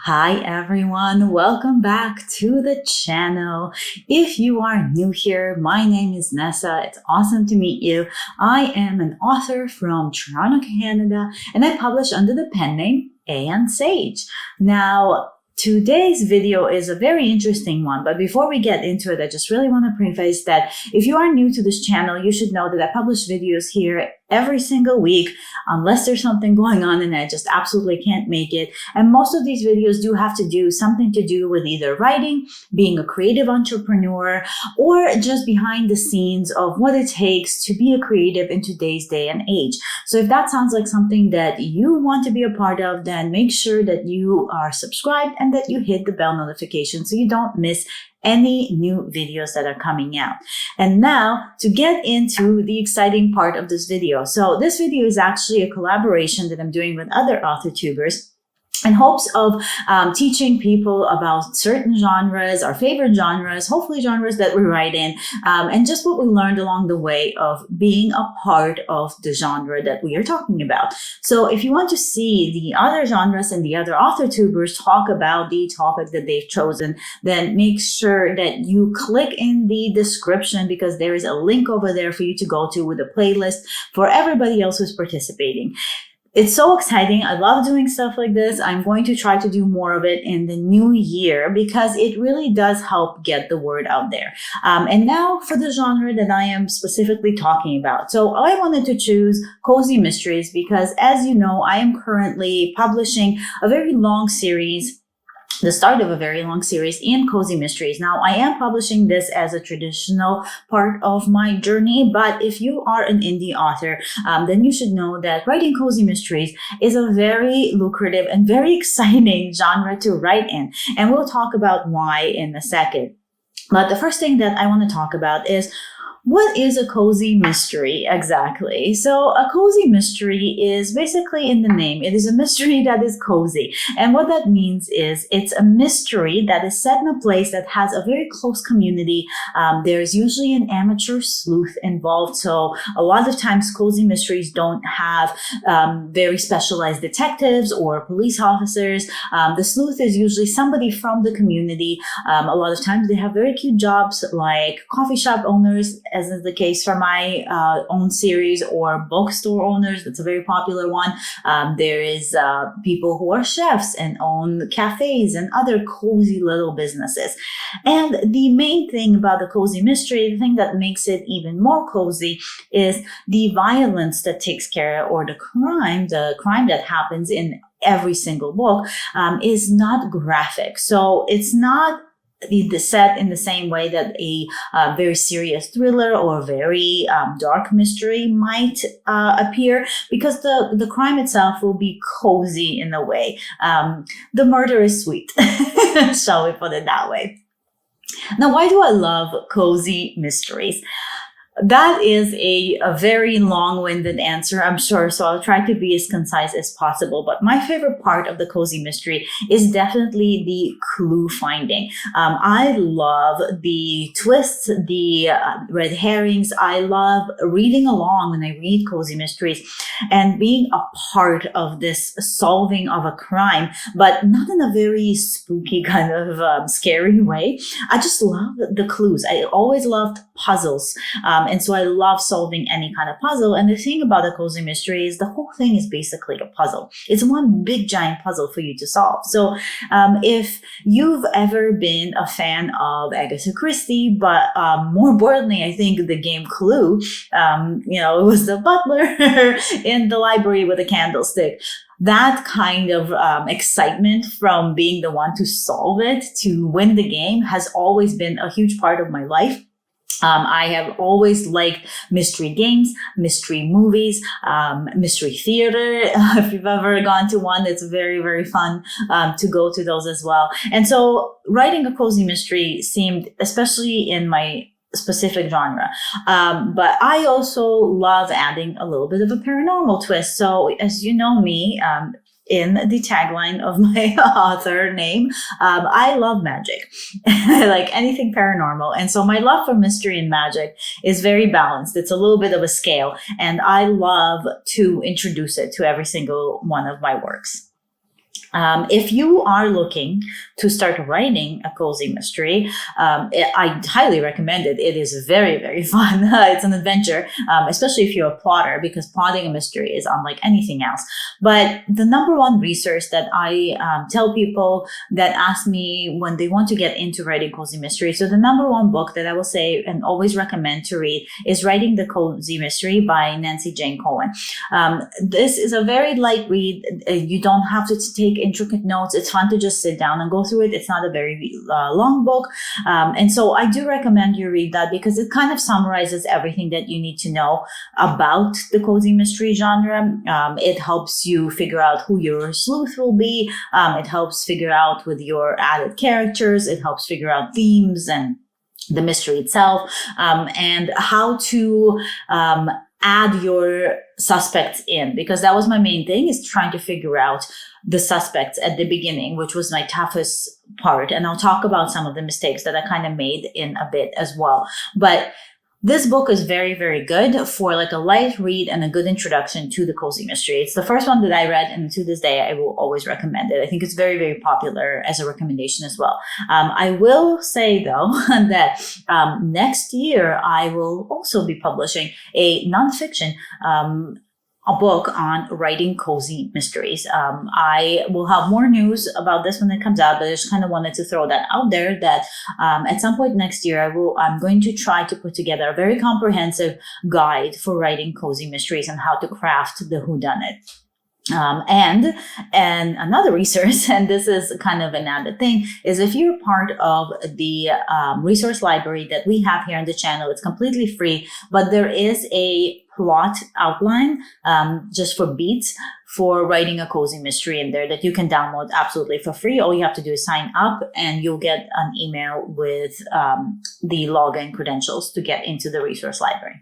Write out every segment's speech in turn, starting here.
Hi everyone, welcome back to the channel. If you are new here, my name is Nessa. It's awesome to meet you. I am an author from Toronto, Canada, and I publish under the pen name A Sage. Now, today's video is a very interesting one, but before we get into it, I just really want to preface that if you are new to this channel, you should know that I publish videos here every single week, unless there's something going on and I just absolutely can't make it. And most of these videos do have to do something to do with either writing, being a creative entrepreneur, or just behind the scenes of what it takes to be a creative in today's day and age. So if that sounds like something that you want to be a part of, then make sure that you are subscribed and that you hit the bell notification so you don't miss any new videos that are coming out. And now to get into the exciting part of this video. So this video is actually a collaboration that I'm doing with other authortubers in hopes of teaching people about certain genres, our favorite genres, hopefully genres that we write in, and just what we learned along the way of being a part of the genre that we are talking about. So if you want to see the other genres and the other authortubers talk about the topic that they've chosen, then make sure that you click in the description because there is a link over there for you to go to with a playlist for everybody else who's participating. It's so exciting. I love doing stuff like this. I'm going to try to do more of it in the new year because it really does help get the word out there. And now for the genre that I am specifically talking about. So I wanted to choose cozy mysteries because, as you know, I am currently publishing a very long series, the start of a very long series in cozy mysteries. Now, I am publishing this as a traditional part of my journey, but if you are an indie author, then you should know that writing cozy mysteries is a very lucrative and very exciting genre to write in. And we'll talk about why in a second. But the first thing that I want to talk about is, what is a cozy mystery exactly? So a cozy mystery is basically in the name. It is a mystery that is cozy. And what that means is it's a mystery that is set in a place that has a very close community. There's usually an amateur sleuth involved. So a lot of times cozy mysteries don't have very specialized detectives or police officers. The sleuth is usually somebody from the community. A lot of times they have very cute jobs like coffee shop owners, as is the case for my own series, or bookstore owners. That's a very popular one. There is people who are chefs and own cafes and other cozy little businesses. And the main thing about the cozy mystery, the thing that makes it even more cozy, is the violence that takes care, or the crime that happens in every single book is not graphic. So it's not the set in the same way that a very serious thriller or very dark mystery might appear, because the crime itself will be cozy in a way. The murder is sweet, shall we put it that way. Now, why do I love cozy mysteries? That is a very long-winded answer, I'm sure, so I'll try to be as concise as possible. But my favorite part of the cozy mystery is definitely the clue finding. I love the twists, the red herrings. I love reading along when I read cozy mysteries and being a part of this solving of a crime, but not in a very spooky kind of scary way. I just love the clues. I always loved puzzles. And so I love solving any kind of puzzle. And the thing about a cozy mystery is the whole thing is basically a puzzle. It's one big giant puzzle for you to solve. So if you've ever been a fan of Agatha Christie, but more importantly, I think the game Clue, it was the butler in the library with a candlestick. That kind of excitement from being the one to solve it, to win the game, has always been a huge part of my life. I have always liked mystery games, mystery movies, mystery theater. If you've ever gone to one, it's very, very fun to go to those as well. And so writing a cozy mystery seemed, especially in my specific genre. But I also love adding a little bit of a paranormal twist. So as you know me, in the tagline of my author name, I love magic. I like anything paranormal. And so my love for mystery and magic is very balanced. It's a little bit of a scale, and I love to introduce it to every single one of my works. If you are looking to start writing a cozy mystery, I highly recommend it. It is very, very fun. It's an adventure, especially if you're a plotter, because plotting a mystery is unlike anything else. But the number one resource that I tell people that ask me when they want to get into writing cozy mystery, so the number one book that I will say and always recommend to read is Writing the Cozy Mystery by Nancy Jane Cohen. This is a very light read. You don't have to take intricate notes. It's fun to just sit down and go through it. It's not a very long book. And so I do recommend you read that because it kind of summarizes everything that you need to know about the cozy mystery genre. It helps you figure out who your sleuth will be. It helps figure out with your added characters. It helps figure out themes and the mystery itself, and how to add your suspects in, because that was my main thing, is trying to figure out the suspects at the beginning, which was my toughest part. And I'll talk about some of the mistakes that I kind of made in a bit as well. But this book is very, very good for like a light read and a good introduction to the cozy mystery. It's the first one that I read, and to this day, I will always recommend it. I think it's very, very popular as a recommendation as well. I will say though that next year I will also be publishing a nonfiction a book on writing cozy mysteries. I will have more news about this when it comes out, but I just kind of wanted to throw that out there that at some point next year, I'm going to try to put together a very comprehensive guide for writing cozy mysteries and how to craft the whodunit. And another resource, and this is kind of an added thing, is if you're part of the resource library that we have here on the channel, it's completely free, but there is a plot outline just for beats for writing a cozy mystery in there that you can download absolutely for free. All you have to do is sign up and you'll get an email with the login credentials to get into the resource library.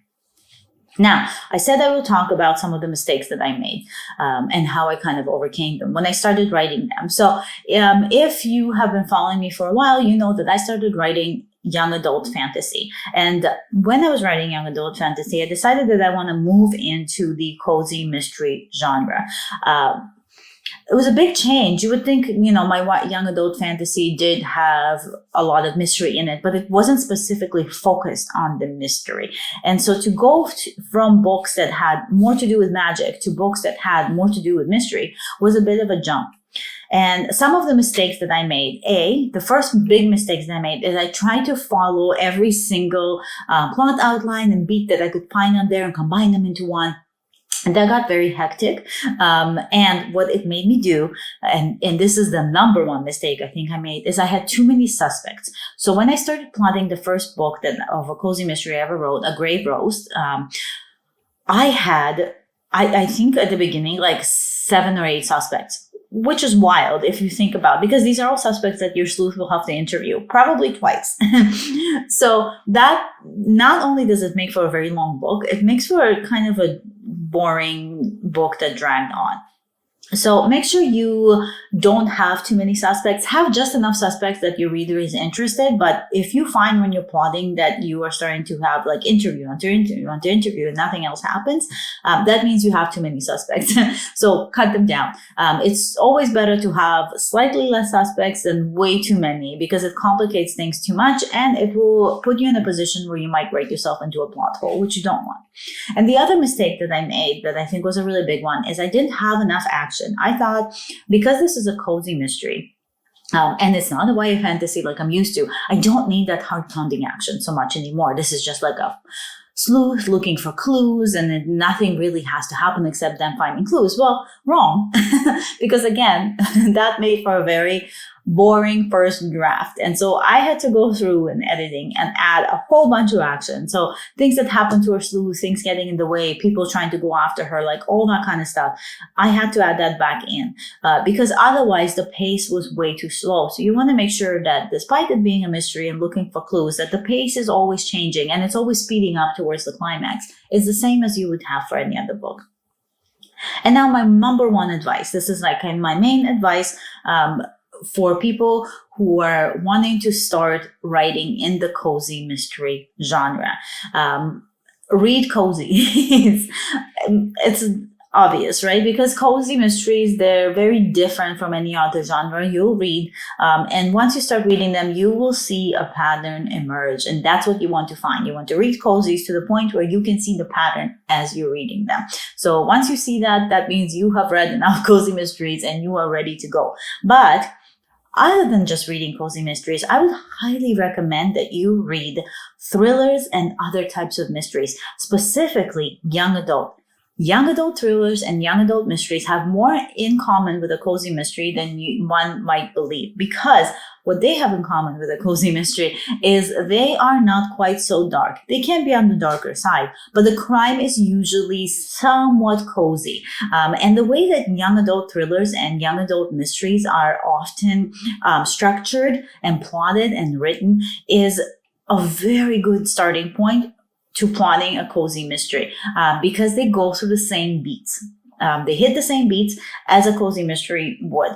Now, I said I will talk about some of the mistakes that I made and how I kind of overcame them when I started writing them. So if you have been following me for a while, you know that I started writing young adult fantasy. And when I was writing young adult fantasy, I decided that I want to move into the cozy mystery genre. It was a big change. You would think, my young adult fantasy did have a lot of mystery in it, but it wasn't specifically focused on the mystery. And so to go from books that had more to do with magic to books that had more to do with mystery was a bit of a jump. And some of the mistakes that I made, the first big mistakes that I made is I tried to follow every single plot outline and beat that I could find on there and combine them into one. And that got very hectic. And what it made me do, and this is the number one mistake I think I made, is I had too many suspects. So when I started plotting the first book of a cozy mystery I ever wrote, A Grave Roast, I had, I think at the beginning, like 7 or 8 suspects, which is wild if you think about it, because these are all suspects that your sleuth will have to interview, probably twice. So that not only does it make for a very long book, it makes for a kind of a boring book that dragged on. So make sure you don't have too many suspects. Have just enough suspects that your reader is interested. But if you find when you're plotting that you are starting to have like interview after interview after interview and nothing else happens, that means you have too many suspects. So cut them down. It's always better to have slightly less suspects than way too many, because it complicates things too much and it will put you in a position where you might write yourself into a plot hole, which you don't want. And the other mistake that I made that I think was a really big one is I didn't have enough action. I thought, because this is a cozy mystery, and it's not a YA fantasy like I'm used to, I don't need that heart-pounding action so much anymore. This is just like a sleuth looking for clues, and nothing really has to happen except them finding clues. Well, wrong. Because again, that made for a very boring first draft. And so I had to go through in editing and add a whole bunch of action. So things that happen to her sleuth, things getting in the way, people trying to go after her, like all that kind of stuff. I had to add that back in because otherwise the pace was way too slow. So you want to make sure that despite it being a mystery and looking for clues, that the pace is always changing and it's always speeding up towards the climax. It's the same as you would have for any other book. And now my number one advice, this is like my main advice, for people who are wanting to start writing in the cozy mystery genre. Read cozy. It's obvious, right? Because cozy mysteries, they're very different from any other genre you'll read. And once you start reading them, you will see a pattern emerge. And that's what you want to find. You want to read cozies to the point where you can see the pattern as you're reading them. So once you see that, that means you have read enough cozy mysteries and you are ready to go. But other than just reading cozy mysteries, I would highly recommend that you read thrillers and other types of mysteries, specifically young adult. Young adult thrillers and young adult mysteries have more in common with a cozy mystery than one might believe, because what they have in common with a cozy mystery is they are not quite so dark. They can be on the darker side, but the crime is usually somewhat cozy. And the way that young adult thrillers and young adult mysteries are often structured and plotted and written is a very good starting point to plotting a cozy mystery, because they go through the same beats. They hit the same beats as a cozy mystery would.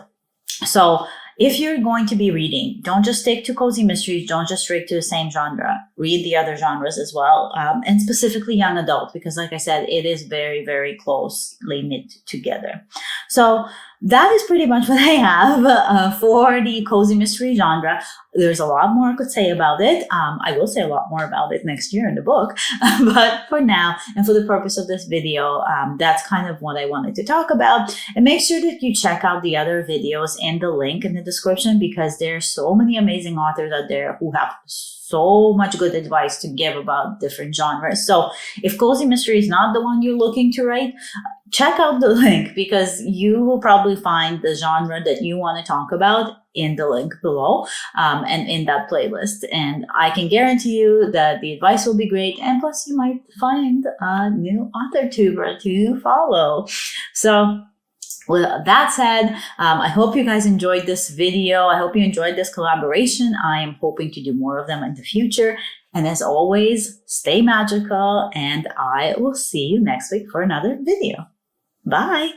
So if you're going to be reading, don't just stick to cozy mysteries. Don't just stick to the same genre. Read the other genres as well, and specifically young adult, because like I said, it is very, very closely knit together. So that is pretty much what I have for the cozy mystery genre. There's a lot more I could say about it. I will say a lot more about it next year in the book. But for now, and for the purpose of this video, that's kind of what I wanted to talk about. And make sure that you check out the other videos and the link in the description, because there's so many amazing authors out there who have so much good advice to give about different genres. So if cozy mystery is not the one you're looking to write, check out the link, because you will probably find the genre that you want to talk about in the link below, and in that playlist. And I can guarantee you that the advice will be great. And plus you might find a new author tuber to follow. So with that said, I hope you guys enjoyed this video. I hope you enjoyed this collaboration. I am hoping to do more of them in the future. And as always, stay magical, and I will see you next week for another video. Bye.